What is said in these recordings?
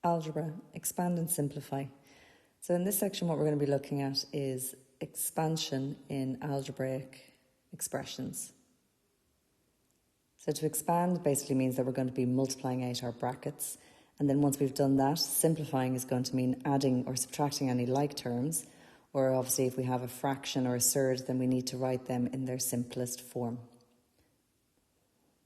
Algebra, expand and simplify. So in this section what we're going to be looking at is expansion in algebraic expressions. So to expand basically means that we're going to be multiplying out our brackets, and then once we've done that, simplifying is going to mean adding or subtracting any like terms, or obviously if we have a fraction or a surd, then we need to write them in their simplest form.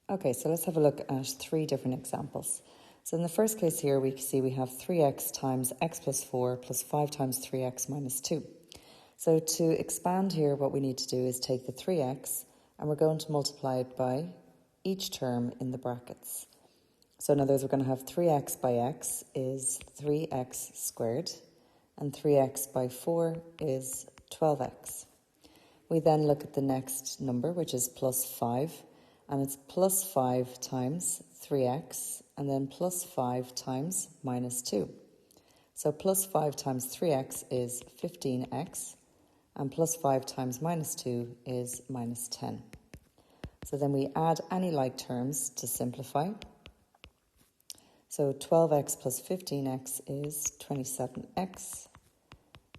Okay, so let's have a look at three different examples. So in the first case here, we see we have 3x times x plus 4 plus 5 times 3x minus 2. So to expand here, what we need to do is take the 3x and we're going to multiply it by each term in the brackets. So in other words, we're going to have 3x by x is 3x squared, and 3x by 4 is 12x. We then look at the next number, which is plus 5, and it's plus 5 times 3x, and then plus 5 times minus 2. So plus 5 times 3x is 15x, and plus 5 times minus 2 is minus 10. So then we add any like terms to simplify. So 12x plus 15x is 27x,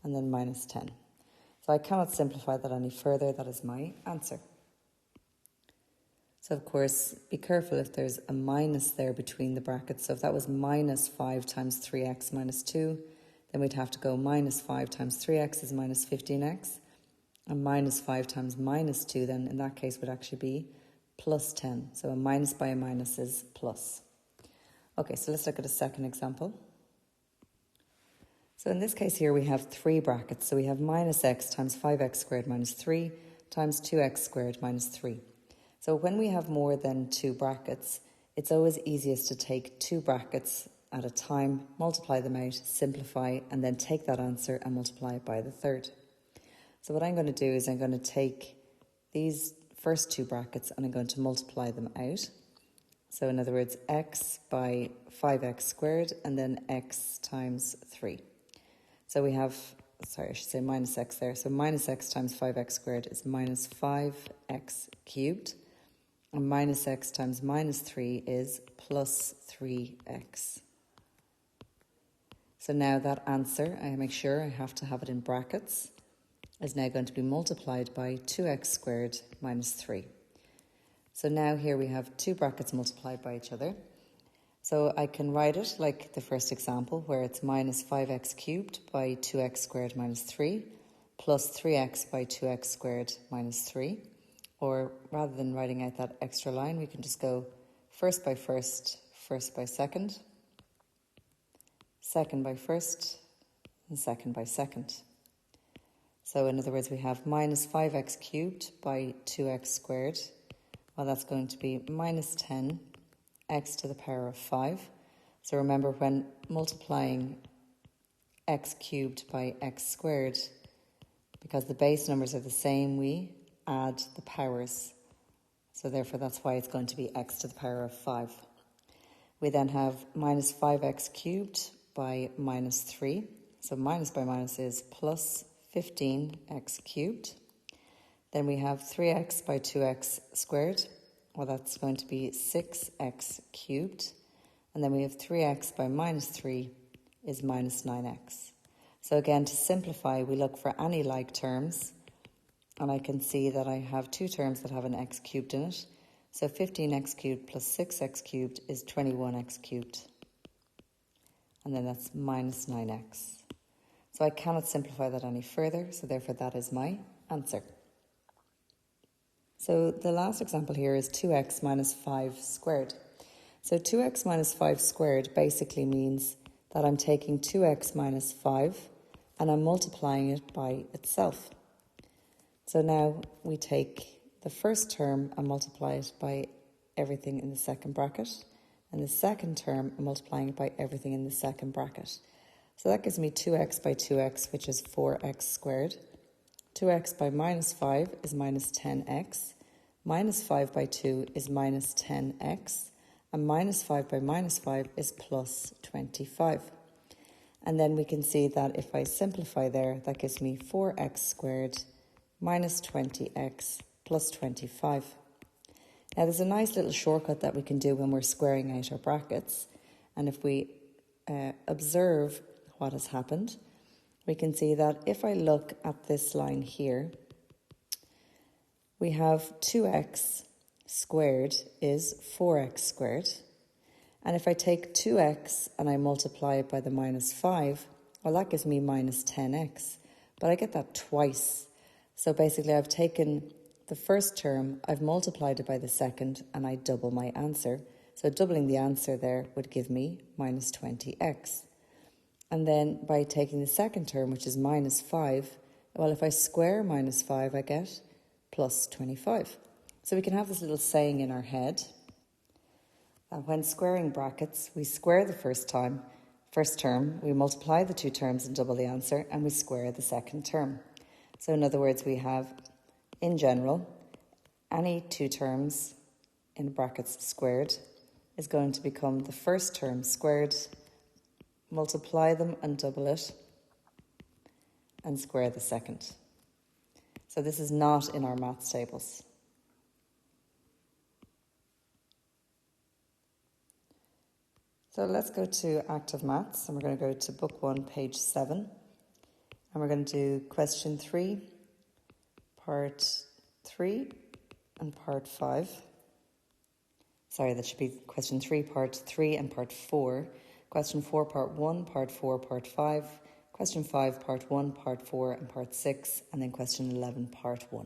and then minus 10. So I cannot simplify that any further. That is my answer. So of course, be careful if there's a minus there between the brackets. So if that was minus 5 times 3x minus 2, then we'd have to go minus 5 times 3x is minus 15x. And minus 5 times minus 2 then in that case would actually be plus 10. So a minus by a minus is plus. Okay, so let's look at a second example. So in this case here we have three brackets. So we have minus x times 5x squared minus 3 times 2x squared minus 3. So when we have more than two brackets, it's always easiest to take two brackets at a time, multiply them out, simplify, and then take that answer and multiply it by the third. So what I'm going to do is I'm going to take these first two brackets and I'm going to multiply them out. So in other words, x by 5x squared and then x times 3. So we have, I should say minus x there. So minus x times 5x squared is minus 5x cubed. And minus x times minus 3 is plus 3x. So now that answer, I make sure I have to have it in brackets, is now going to be multiplied by 2x squared minus 3. So now here we have two brackets multiplied by each other. So I can write it like the first example where it's minus 5x cubed by 2x squared minus 3 plus 3x by 2x squared minus 3. Or rather than writing out that extra line, we can just go first by first, first by second, second by first, and second by second. So in other words, we have minus 5x cubed by 2x squared. Well, that's going to be minus 10 x to the power of 5. So remember, when multiplying x cubed by x squared, because the base numbers are the same, we add the powers. So therefore, that's why it's going to be x to the power of 5. We then have minus 5x cubed by minus 3. So minus by minus is plus 15x cubed. Then we have 3x by 2x squared. Well, that's going to be 6x cubed. And then we have 3x by minus 3 is minus 9x. So again, to simplify, we look for any like terms. And I can see that I have two terms that have an x cubed in it. So 15x cubed plus 6x cubed is 21x cubed. And then that's minus 9x. So I cannot simplify that any further, so therefore that is my answer. So the last example here is 2x minus 5 squared. So 2x minus 5 squared basically means that I'm taking 2x minus 5 and I'm multiplying it by itself. So now we take the first term and multiply it by everything in the second bracket, and the second term and multiplying it by everything in the second bracket. So that gives me 2x by 2x, which is 4x squared. 2x by minus 5 is minus 10x. Minus 5 by 2 is minus 10x. And minus 5 by minus 5 is plus 25. And then we can see that if I simplify there, that gives me 4x squared minus 20x plus 25. Now there's a nice little shortcut that we can do when we're squaring out our brackets. And if we observe what has happened, we can see that if I look at this line here, we have 2x squared is 4x squared. And if I take 2x and I multiply it by the minus 5, well, that gives me minus 10x. But I get that twice. So basically, I've taken the first term, I've multiplied it by the second, and I double my answer. So doubling the answer there would give me minus 20x. And then by taking the second term, which is minus 5, well, if I square minus 5, I get plus 25. So we can have this little saying in our head that when squaring brackets, we square the first term, we multiply the two terms and double the answer, and we square the second term. So in other words, we have, in general, any two terms in brackets squared is going to become the first term squared, multiply them and double it, and square the second. So this is not in our maths tables. So let's go to active maths, and we're going to go to book 1, page 7. And we're going to do question 3, part 3, and part 5. Sorry, that should be question 3, part 3, and part 4. Question 4, part 1, part 4, part 5. Question 5, part 1, part 4, and part 6. And then question 11, part 1.